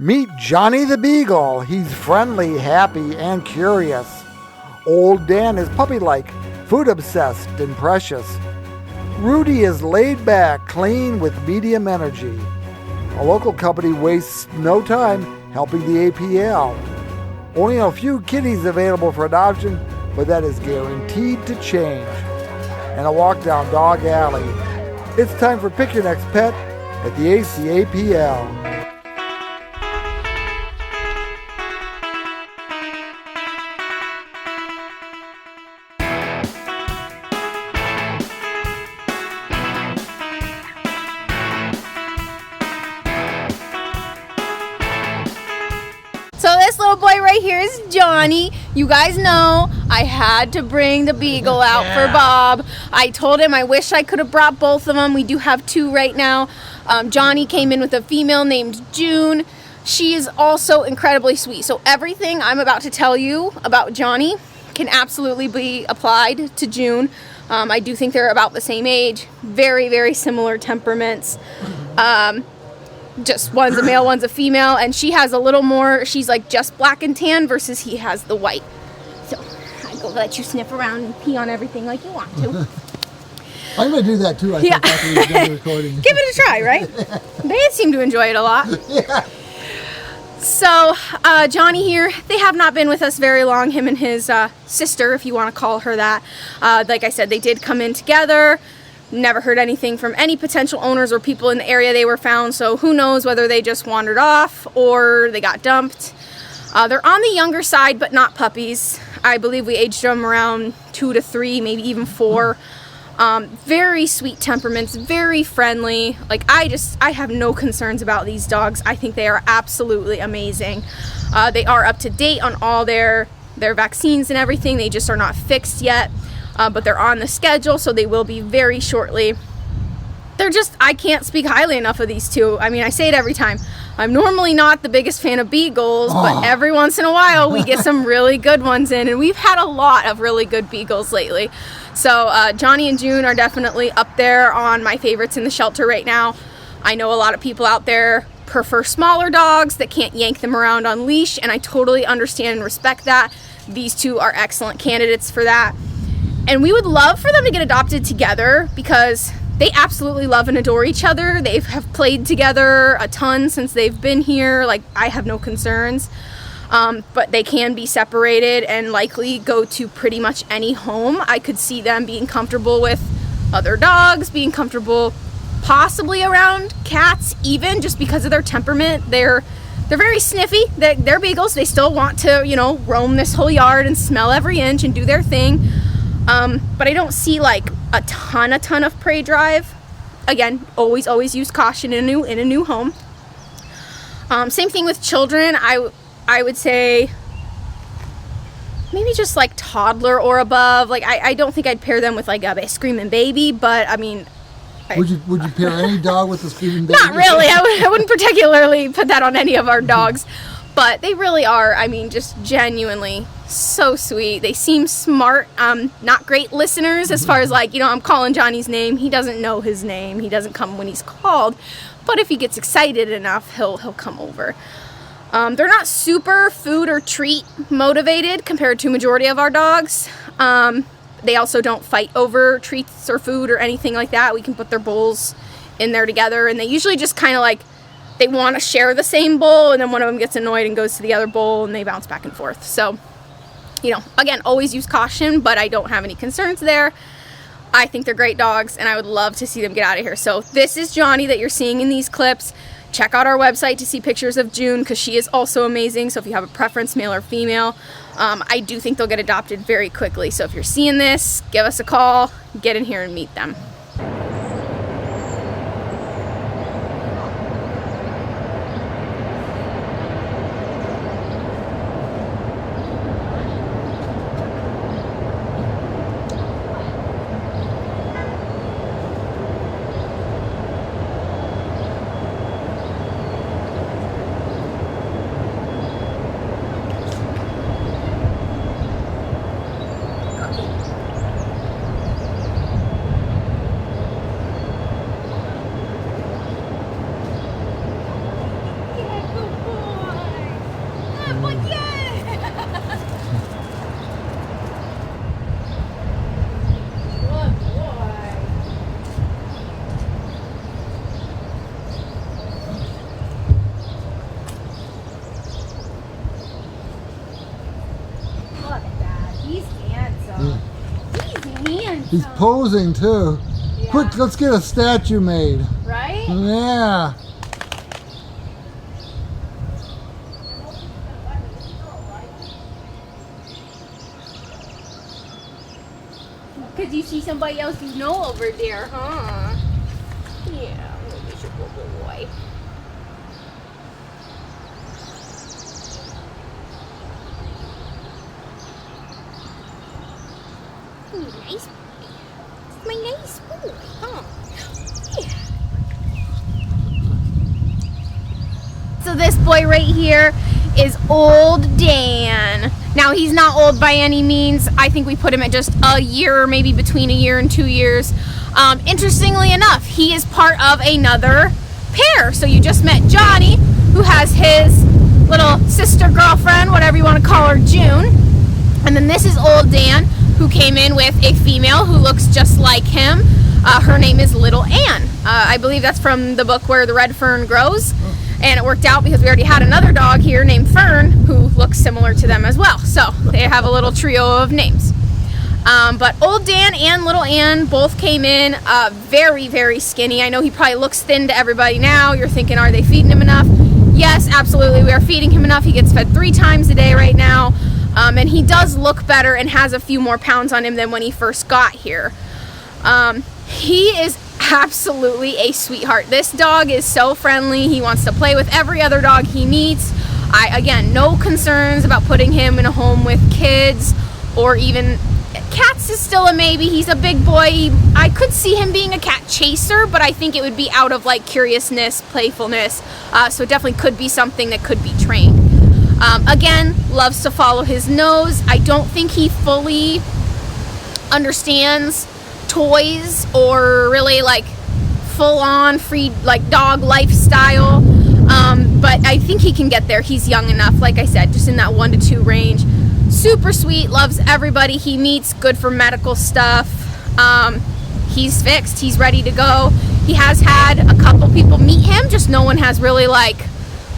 Meet Johnny the Beagle. He's friendly, happy, and curious. Old Dan is puppy-like, food-obsessed, and precious. Rudy is laid back, clean, with medium energy. A local company wastes no time helping the APL. Only a few kitties available for adoption, but that is guaranteed to change. And a walk down Dog Alley. It's time for Pick Your Next Pet at the ACAPL. So this little boy right here is Johnny. You guys know I had to bring the Beagle out for Bob. I told him I wish I could have brought both of them. We do have two right now. Johnny came in with a female named June. She is also incredibly sweet. So everything I'm about to tell you about Johnny can absolutely be applied to June. I do think they're about the same age. Very, very similar temperaments. Just one's a male, one's a female, and she has a little more, she's like just black and tan versus he has the white. So I go let you sniff around and pee on everything like you want to. I'm going to do that too, I think, after we've done the recording. Give it a try, right? They seem to enjoy it a lot. Yeah. So Johnny here, they have not been with us very long, him and his sister, if you want to call her that. Like I said, they did come in together. Never heard anything from any potential owners or people in the area they were found, so who knows whether they just wandered off or they got dumped. They're on the younger side, but not puppies. I believe we aged them around 2 to 3, maybe even 4. Very sweet temperaments, very friendly. Like I have no concerns about these dogs. I think they are absolutely amazing. They are up to date on all their vaccines and everything. They just are not fixed yet. But they're on the schedule, so they will be very shortly. I can't speak highly enough of these two. I mean, I say it every time. I'm normally not the biggest fan of beagles, but every once in a while we get some really good ones in, and we've had a lot of really good beagles lately. So Johnny and June are definitely up there on my favorites in the shelter right now. I know a lot of people out there prefer smaller dogs that can't yank them around on leash, and I totally understand and respect that. These two are excellent candidates for that. And we would love for them to get adopted together because they absolutely love and adore each other. They have played together a ton since they've been here. Like, I have no concerns. But they can be separated and likely go to pretty much any home. I could see them being comfortable with other dogs, being comfortable possibly around cats even, just because of their temperament. They're very sniffy. They're beagles. They still want to, roam this whole yard and smell every inch and do their thing. But I don't see like a ton of prey drive. Again, always use caution in a new home. Same thing with children. I would say maybe just like toddler or above. Like I don't think I'd pair them with like a screaming baby, but I mean, would you pair any dog with a screaming baby? Not really. I wouldn't particularly put that on any of our dogs, but they really are. I mean, just genuinely so sweet. They seem smart. Not great listeners as far as like, I'm calling Johnny's name. He doesn't know his name. He doesn't come when he's called. But if he gets excited enough, he'll come over. They're not super food or treat motivated compared to majority of our dogs. They also don't fight over treats or food or anything like that. We can put their bowls in there together, and they usually just kind of like, they want to share the same bowl, and then one of them gets annoyed and goes to the other bowl, and they bounce back and forth. So, again, always use caution, but I don't have any concerns there. I think they're great dogs, and I would love to see them get out of here. So this is Johnny that you're seeing in these clips. Check out our website to see pictures of June, because she is also amazing. So if you have a preference, male or female, I do think they'll get adopted very quickly. So if you're seeing this, give us a call, get in here and meet them. He's posing too. Yeah. Quick, let's get a statue made. Right? Yeah. Because you see somebody else you know over there, huh? Yeah, maybe it's a good boy. Nice boy. My nice boy, huh? Yeah. So this boy right here is Old Dan. Now he's not old by any means. I think we put him at just a year, maybe between a year and 2 years. Interestingly enough, he is part of another pair. So you just met Johnny, who has his little sister, girlfriend, whatever you want to call her, June. And then this is Old Dan, who came in with a female who looks just like him. Her name is Little Ann. I believe that's from the book Where the Red Fern Grows. And it worked out because we already had another dog here named Fern who looks similar to them as well. So they have a little trio of names. But Old Dan and Little Ann both came in very, very skinny. I know he probably looks thin to everybody now. You're thinking, are they feeding him enough? Yes, absolutely. We are feeding him enough. He gets fed 3 times a day right now. And he does look better and has a few more pounds on him than when he first got here. He is absolutely a sweetheart. This dog is so friendly. He wants to play with every other dog he meets. Again, no concerns about putting him in a home with kids or even cats is still a maybe. He's a big boy. I could see him being a cat chaser, but I think it would be out of like curiousness, playfulness. So it definitely could be something that could be trained. Again, loves to follow his nose. I don't think he fully understands toys or really like full-on free like dog lifestyle, but I think he can get there. He's young enough, like I said, just in that 1 to 2 range. Super sweet, loves everybody he meets, good for medical stuff. He's fixed, he's ready to go. He has had a couple people meet him, just no one has really like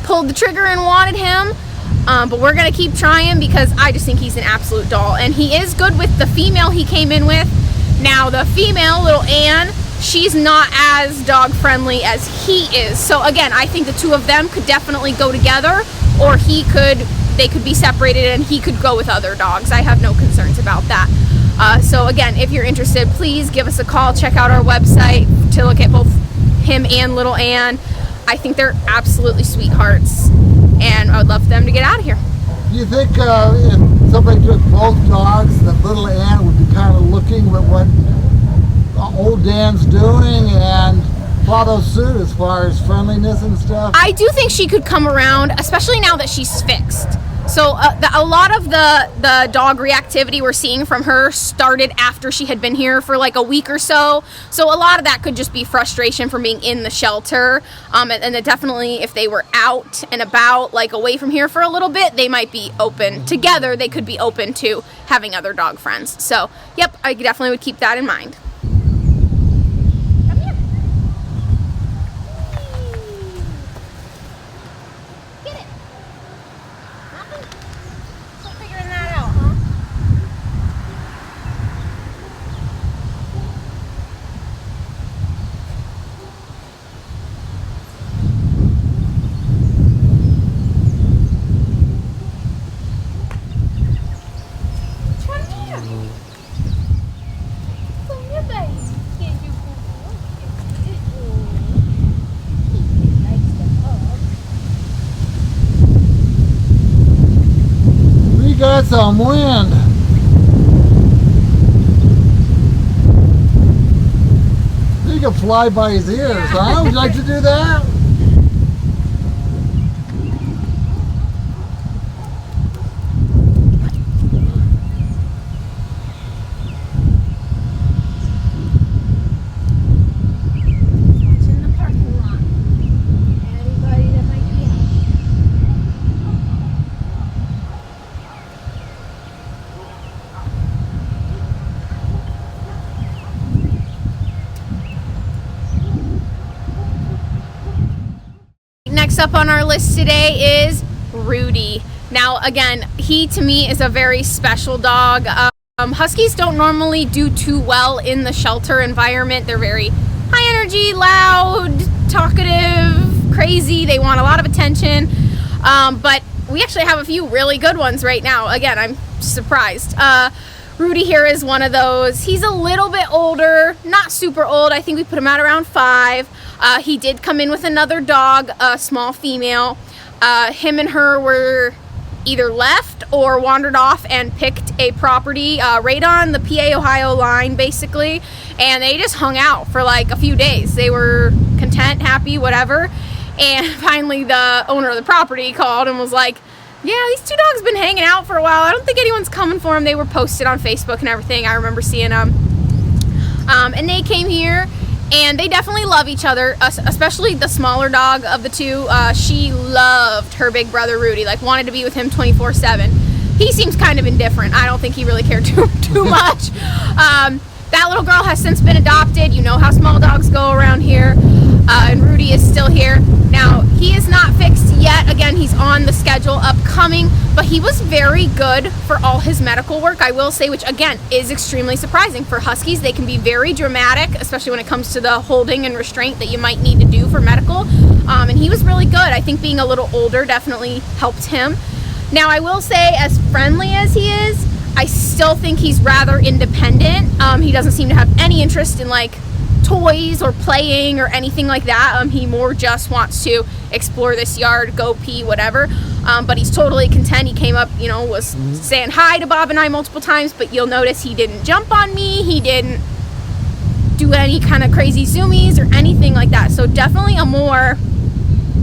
pulled the trigger and wanted him. But we're gonna keep trying because I just think he's an absolute doll, and he is good with the female he came in with. Now the female, Little Ann, she's not as dog friendly as he is. So again, I think the two of them could definitely go together, or they could be separated and he could go with other dogs. I have no concerns about that. So again, if you're interested, please give us a call. Check out our website to look at both him and Little Ann. I think they're absolutely sweethearts, and I would love for them to get out of here. Do you think if somebody took both dogs, that Little Ann would be kind of looking at what Old Dan's doing and follow suit as far as friendliness and stuff? I do think she could come around, especially now that she's fixed. So a lot of the dog reactivity we're seeing from her started after she had been here for like a week or so. So a lot of that could just be frustration from being in the shelter. And then definitely if they were out and about, like away from here for a little bit, they might be open together. They could be open to having other dog friends. So, yep, I definitely would keep that in mind. Got some wind. You can fly by his ears, huh? Would you like to do that? Next up on our list today is Rudy. Now, again, he to me is a very special dog. Huskies don't normally do too well in the shelter environment. They're very high energy, loud, talkative, crazy. They want a lot of attention. But we actually have a few really good ones right now. Again, I'm surprised. Rudy here is one of those. He's a little bit older, not super old. I think we put him at around 5. He did come in with another dog, a small female. Him and her were either left or wandered off and picked a property right on the PA-Ohio line, basically, and they just hung out for like a few days. They were content, happy, whatever, and finally the owner of the property called and was like, yeah, these 2 dogs have been hanging out for a while. I don't think anyone's coming for them. They were posted on Facebook and everything. I remember seeing them. And they came here, and they definitely love each other, especially the smaller dog of the 2. She loved her big brother Rudy, like wanted to be with him 24/7. He seems kind of indifferent. I don't think he really cared too much. That little girl has since been adopted. You know how small dogs go around here. And Rudy is still here. Now, he is not fixed yet. Again, he's on the schedule upcoming, but he was very good for all his medical work, I will say, which again is extremely surprising. For Huskies, they can be very dramatic, especially when it comes to the holding and restraint that you might need to do for medical. And he was really good. I think being a little older definitely helped him. Now, I will say, as friendly as he is, I still think he's rather independent. He doesn't seem to have any interest in like toys or playing or anything like that. He more just wants to explore this yard, go pee, whatever. But he's totally content. He came up, you know, was saying hi to Bob and I multiple times, but you'll notice he didn't jump on me. He didn't do any kind of crazy zoomies or anything like that. So definitely a more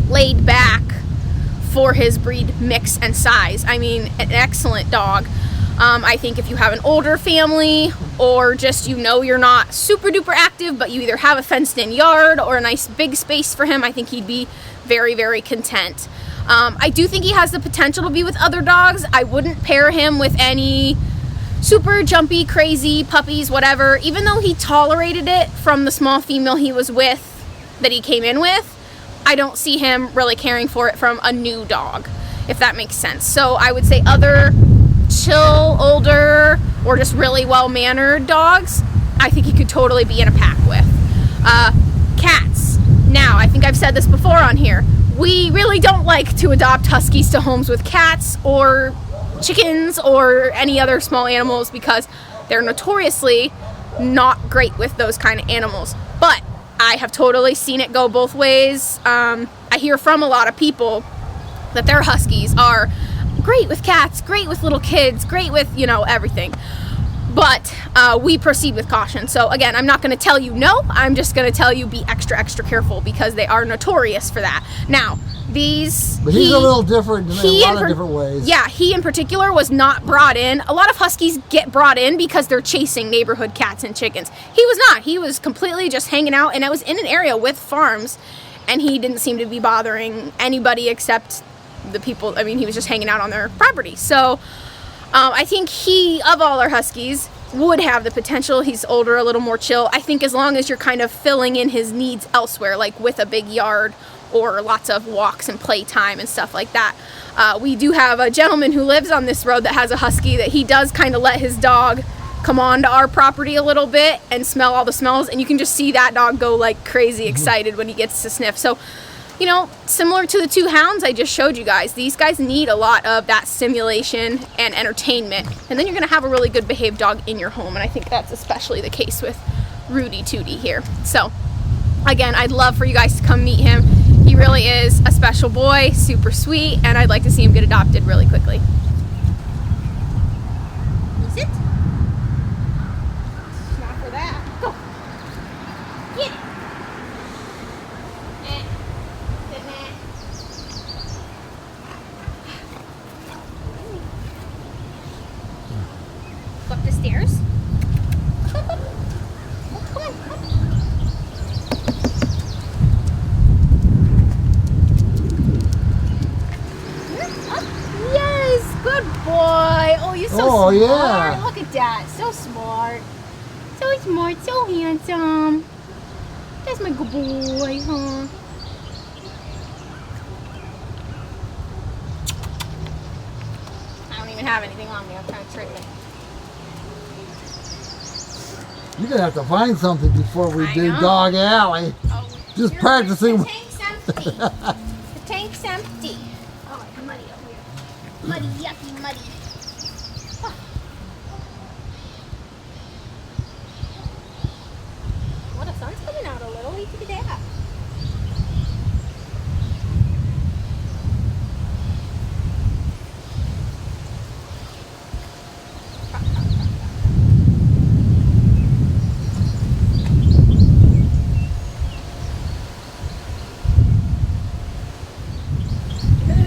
laid back for his breed mix and size. I mean, an excellent dog. I think if you have an older family, or just, you know, you're not super duper active, but you either have a fenced in yard or a nice big space for him, I think he'd be very, very content. I do think he has the potential to be with other dogs. I wouldn't pair him with any super jumpy, crazy puppies, whatever. Even though he tolerated it from the small female he was with, that he came in with, I don't see him really caring for it from a new dog, if that makes sense. So I would say other chill, older, or just really well-mannered dogs, I think he could totally be in a pack with. Cats. Now, I think I've said this before on here. We really don't like to adopt Huskies to homes with cats or chickens or any other small animals because they're notoriously not great with those kind of animals. But I have totally seen it go both ways. I hear from a lot of people that their Huskies are great with cats, great with little kids, great with, you know, everything. But we proceed with caution. So again, I'm not going to tell you no, I'm just going to tell you be extra, extra careful because they are notorious for that. Now, these... But he's a little different in a lot of different ways. Yeah, he in particular was not brought in. A lot of Huskies get brought in because they're chasing neighborhood cats and chickens. He was not. He was completely just hanging out, and I was in an area with farms, and he didn't seem to be bothering anybody except the people. I mean, he was just hanging out on their property. So I think he, of all our Huskies, would have the potential. He's older, a little more chill. I think as long as you're kind of filling in his needs elsewhere, like with a big yard or lots of walks and playtime and stuff like that. We do have a gentleman who lives on this road that has a Husky that he does kind of let his dog come on to our property a little bit and smell all the smells, and you can just see that dog go like crazy excited when he gets to sniff. So, you know, similar to the 2 hounds I just showed you guys, these guys need a lot of that stimulation and entertainment, and then you're going to have a really good behaved dog in your home, and I think that's especially the case with Rudy Tootie here. So, again, I'd love for you guys to come meet him. He really is a special boy, super sweet, and I'd like to see him get adopted really quickly. Sit. Not for that. Go. Get it. Go up the stairs. Come on. Yes, good boy. Oh, you're so smart. Yeah. Look at that. So smart. So smart, so handsome. That's my good boy, huh? I don't even have anything on me. I'm trying to trick it. You're going to have to find something before we do know. Dog Alley. Oh, Just practicing. The tank's empty. The tank's empty. Oh, it's muddy up here. Muddy, yucky, muddy. Oh. Well, the sun's coming out a little. Look at that.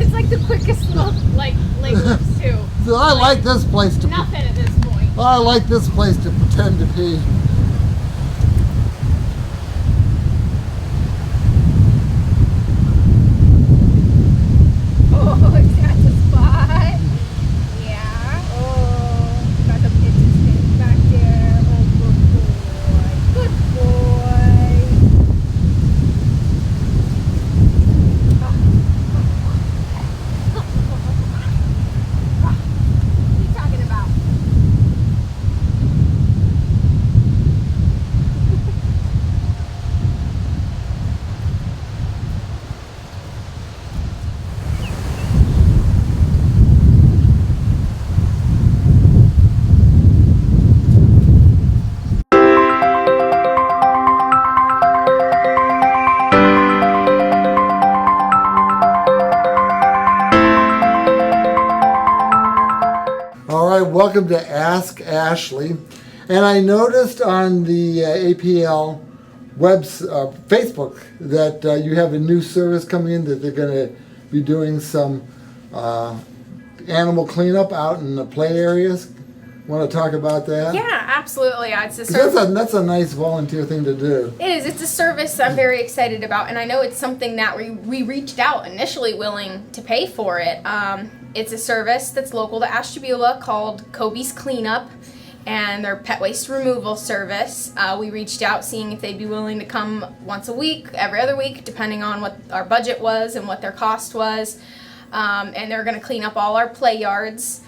It's like the quickest look, like loops too. So I like this place to. Nothing at this point. I like this place to pretend to pee. Oh, is that the spot? Yeah. Oh, got the bitches standing back there. Oh, good boy. Good boy. What are you talking about? All right, welcome to Ask Ashley. And I noticed on the APL Facebook that you have a new service coming in, that they're going to be doing some animal cleanup out in the play areas. Want to talk about that? Yeah, absolutely. It's a 'Cause service. that's a nice volunteer thing to do. It is. It's a service I'm very excited about, and I know it's something that we reached out initially willing to pay for it. It's a service that's local to Ashtabula called Kobe's Cleanup, and their pet waste removal service. We reached out seeing if they'd be willing to come once a week, every other week, depending on what our budget was and what their cost was. And they're going to clean up all our play yards.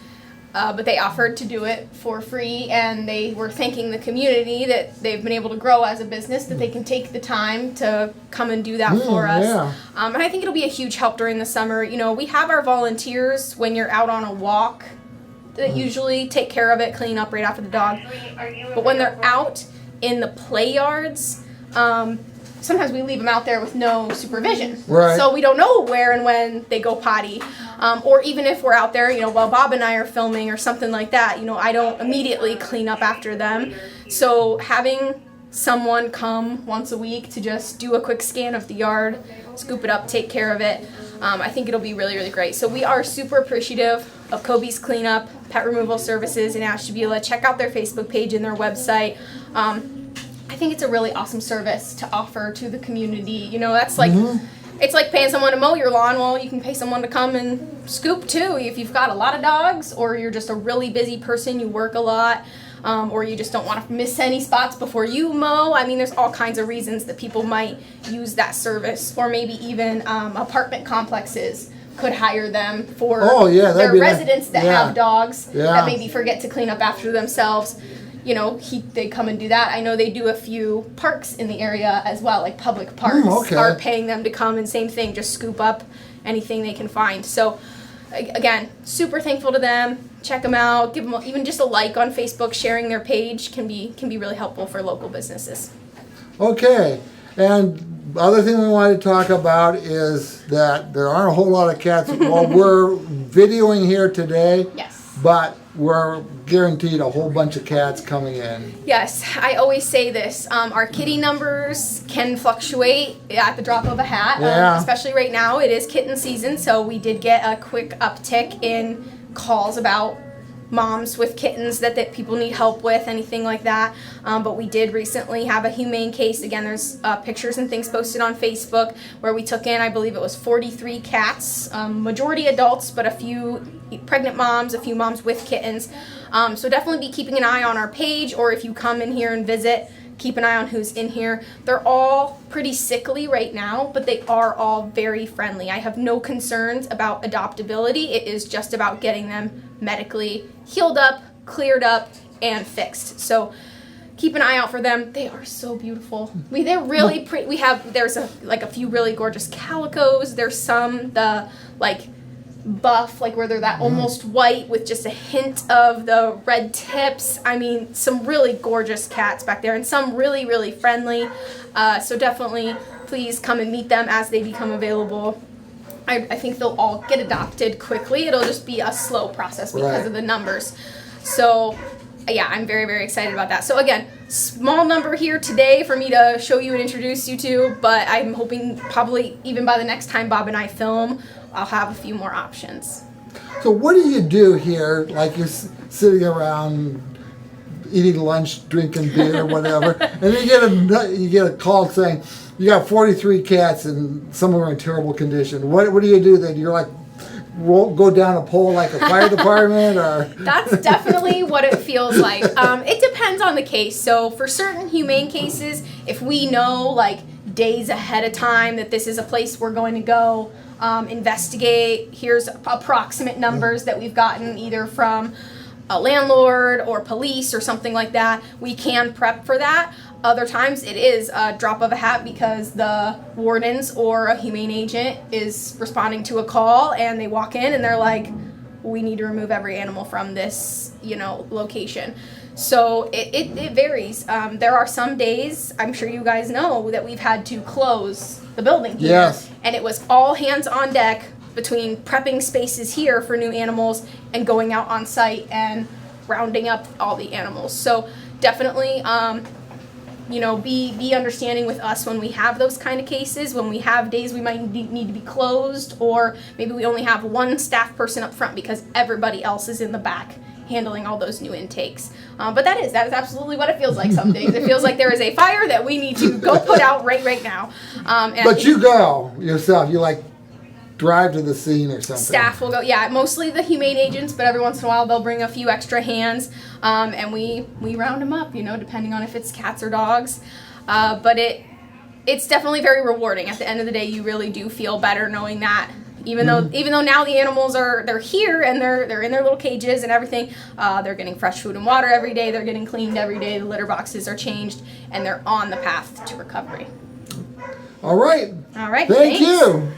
But they offered to do it for free, and they were thanking the community that they've been able to grow as a business, that they can take the time to come and do that for us. Yeah. And I think it'll be a huge help during the summer. You know, we have our volunteers when you're out on a walk that usually take care of it, clean up right after the dog. But when they're out in the play yards, sometimes we leave them out there with no supervision. Right. So we don't know where and when they go potty. Or even if we're out there, you know, while Bob and I are filming or something like that, you know, I don't immediately clean up after them. So having someone come once a week to just do a quick scan of the yard, scoop it up, take care of it, I think it'll be really, really great. So we are super appreciative of Kobe's Cleanup, Pet Removal Services in Ashtabula. Check out their Facebook page and their website. I think it's a really awesome service to offer to the community. You know, that's like, it's like paying someone to mow your lawn. Well, you can pay someone to come and scoop too. If you've got a lot of dogs, or you're just a really busy person, you work a lot, or you just don't want to miss any spots before you mow. I mean, there's all kinds of reasons that people might use that service, or maybe even apartment complexes could hire them for their residents that have dogs that maybe forget to clean up after themselves. You know, they come and do that. I know they do a few parks in the area as well, like public parks are paying them to come, and same thing, just scoop up anything they can find. So, again, super thankful to them. Check them out. Give them even just a like on Facebook. Sharing their page can be really helpful for local businesses. Okay, and the other thing we wanted to talk about is that there aren't a whole lot of cats. Well, we're videoing here today. Yes. But we're guaranteed a whole bunch of cats coming in. Yes, I always say this. Our kitty numbers can fluctuate at the drop of a hat. Especially right now, it is kitten season, so we did get a quick uptick in calls about moms with kittens that people need help with, anything like that. But we did recently have a humane case. Again, there's pictures and things posted on Facebook where we took in, I believe it was 43 cats, majority adults, but a few pregnant moms, a few moms with kittens. So definitely be keeping an eye on our page, or if you come in here and visit, keep an eye on who's in here. They're all pretty sickly right now, but they are all very friendly. I have no concerns about adoptability. It is just about getting them medically healed up, cleared up, and fixed. So keep an eye out for them. They are so beautiful. They're really pretty. There's a few really gorgeous calicos. There's some buff, like where they're that almost white with just a hint of the red tips. I mean, some really gorgeous cats back there, and some really, really friendly. So definitely, please come and meet them as they become available. I think they'll all get adopted quickly. It'll just be a slow process because of the numbers. So yeah, I'm very, very excited about that. So again, small number here today for me to show you and introduce you to, but I'm hoping probably even by the next time Bob and I film, I'll have a few more options. So what do you do here? Like you're sitting around eating lunch, drinking beer, whatever, and then you get a call saying you got 43 cats and some of them are in terrible condition. What do you do then? You're like, go down a pole like a fire department, or? That's definitely what it feels like. It depends on the case. So for certain humane cases, if we know like days ahead of time that this is a place we're going to go investigate, here's approximate numbers that we've gotten either from a landlord or police or something like that, we can prep for that. Other times it is a drop of a hat because the wardens or a humane agent is responding to a call and they walk in and they're like, we need to remove every animal from this, location. So it varies. There are some days, I'm sure you guys know, that we've had to close the building here. Yes. And it was all hands on deck between prepping spaces here for new animals and going out on site and rounding up all the animals. So definitely, be understanding with us when we have those kind of cases, when we have days we might need to be closed, or maybe we only have one staff person up front because everybody else is in the back handling all those new intakes. But that is absolutely what it feels like some days. It feels like there is a fire that we need to go put out right now. But you go yourself. You drive to the scene or something. Staff will go, mostly the humane agents, but every once in a while they'll bring a few extra hands, and we round them up, depending on if it's cats or dogs. But it's definitely very rewarding. At the end of the day, you really do feel better knowing that even though now the animals they're here and they're in their little cages and everything, they're getting fresh food and water every day, they're getting cleaned every day, the litter boxes are changed, and they're on the path to recovery. All right. Thanks. Thank you.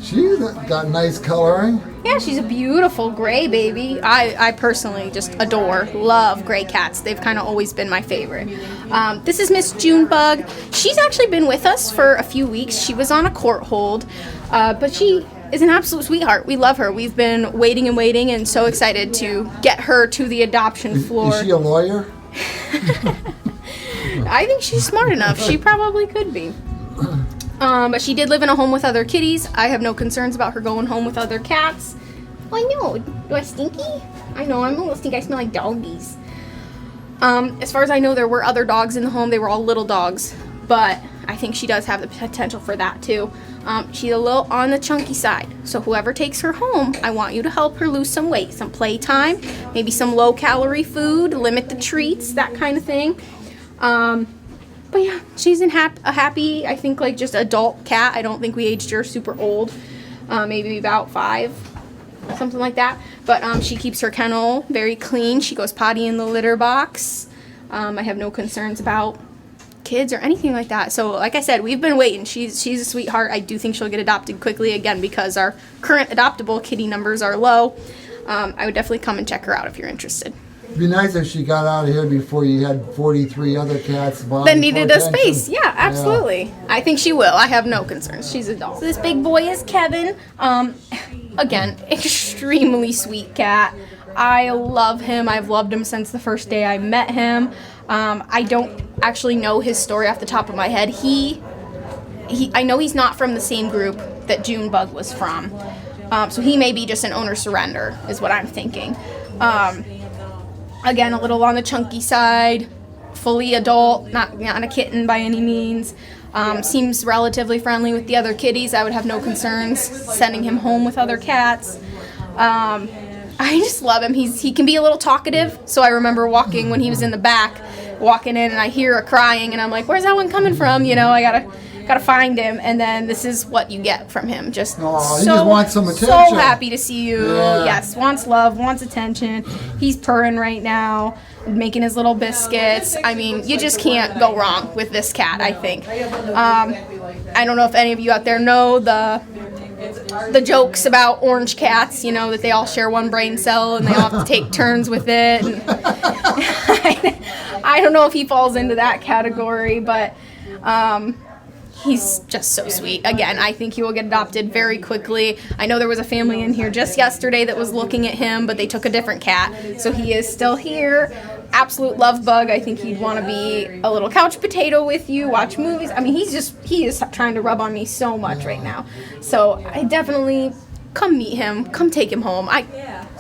She's got nice coloring. Yeah, she's a beautiful gray baby. I personally just love gray cats. They've kind of always been my favorite. This is Miss Junebug. She's actually been with us for a few weeks. She was on a court hold, but she is an absolute sweetheart. We love her. We've been waiting and so excited to get her to the adoption floor. Is she a lawyer? I think she's smart enough. She probably could be. But she did live in a home with other kitties. I have no concerns about her going home with other cats. Oh, I know. Do I stinky? I know, I'm a little stinky. I smell like doggies. As far as I know, there were other dogs in the home. They were all little dogs. But I think she does have the potential for that, too. She's a little on the chunky side. So whoever takes her home, I want you to help her lose some weight. Some playtime, maybe some low-calorie food, limit the treats, that kind of thing. But yeah, she's a happy, I think, just adult cat. I don't think we aged her super old. Maybe about 5, something like that. But she keeps her kennel very clean. She goes potty in the litter box. I have no concerns about kids or anything like that. So like I said, we've been waiting. She's a sweetheart. I do think she'll get adopted quickly, again, because our current adoptable kitty numbers are low. I would definitely come and check her out if you're interested. It'd be nice if she got out of here before you had 43 other cats that needed a space. Yeah, absolutely. Yeah. I think she will. I have no concerns. She's a doll. So this big boy is Kevin. Again, extremely sweet cat. I love him. I've loved him since the first day I met him. I don't actually know his story off the top of my head. I know he's not from the same group that Junebug was from. So he may be just an owner surrender, is what I'm thinking. Again, a little on the chunky side, fully adult, not a kitten by any means. Seems relatively friendly with the other kitties. I would have no concerns sending him home with other cats. I just love him. He can be a little talkative. So I remember walking when he was in the back, walking in, and I hear a crying, and I'm like, "Where's that one coming from?" You know, I gotta find him. And then this is what you get from him. Just he just wants some attention. So happy to see you. Yeah. Yes, wants love, wants attention. He's purring right now, making his little biscuits. I mean, you just can't go wrong with this cat, I think. I don't know if any of you out there know the jokes about orange cats, you know, that they all share one brain cell and they all have to take turns with it. And I don't know if he falls into that category, but he's just so sweet. Again, I think he will get adopted very quickly. I know there was a family in here just yesterday that was looking at him, but they took a different cat. So he is still here. Absolute love bug. I think he'd want to be a little couch potato with you, watch movies. I mean, he is trying to rub on me so much right now. So I definitely come meet him, come take him home.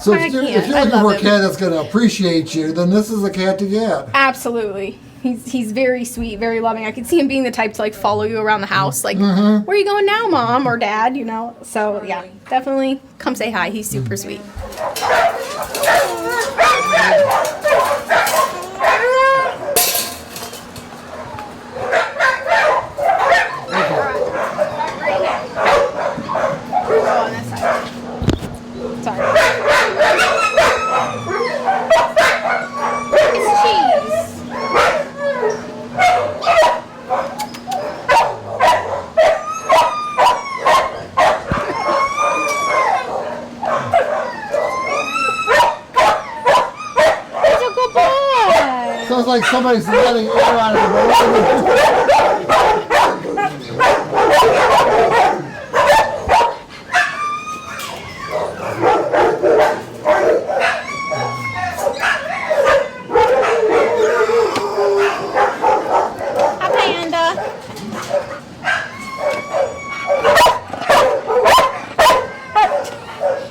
So if you're looking for a cat that's going to appreciate you, then this is a cat to get. Absolutely. He's very sweet, very loving. I could see him being the type to like follow you around the house, like, where are you going now, Mom or Dad? You know. So yeah, definitely come say hi. He's super sweet. Sounds like somebody's letting air out of the balloon. Hi, Panda.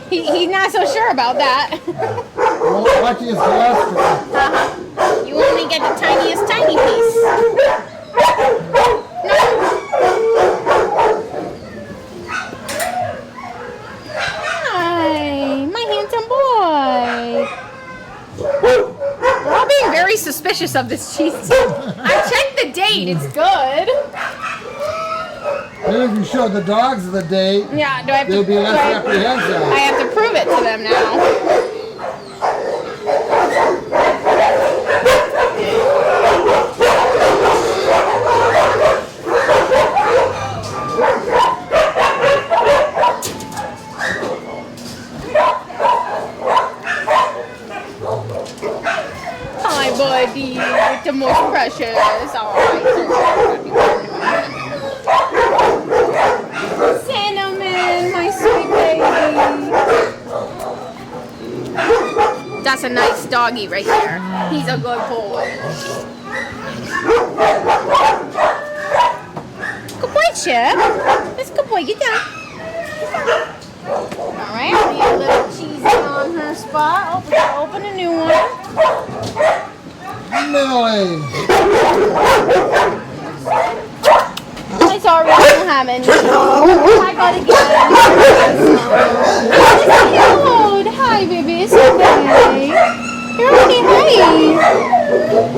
He's not so sure about that. Well, watch his cholesterol. You only get the tiniest tiny piece. No. Hi, my handsome boy. We're all being very suspicious of this cheese. I checked the date. It's good. Maybe if you showed the dogs the date, Yeah, do I have they'd to? be less apprehensive. I have to prove it to them now. Hi, buddy, the most precious. Cinnamon, my sweet baby. That's a nice doggy right there. He's a good boy. Good boy, Chip. That's a good boy. Get down. All right, I'll leave a little cheesy on her spot. Open a new one. Millie. I sorry I don't have any. I gotta get it. It's cute. Hi, baby. It's okay. You're already hi.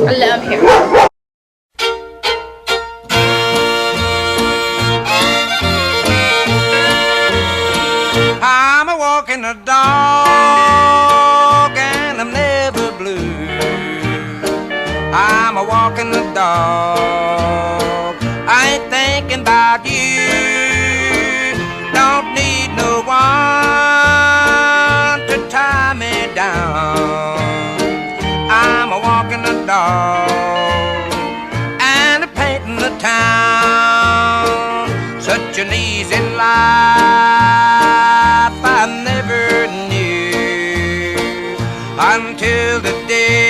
I love him. I'm a walking a dog and I'm never blue. I'm a walking the dog. I ain't thinking about you. Don't need no one to tie me down. I'm a walking the dog and a painting the town. Such an easy life I never knew until the day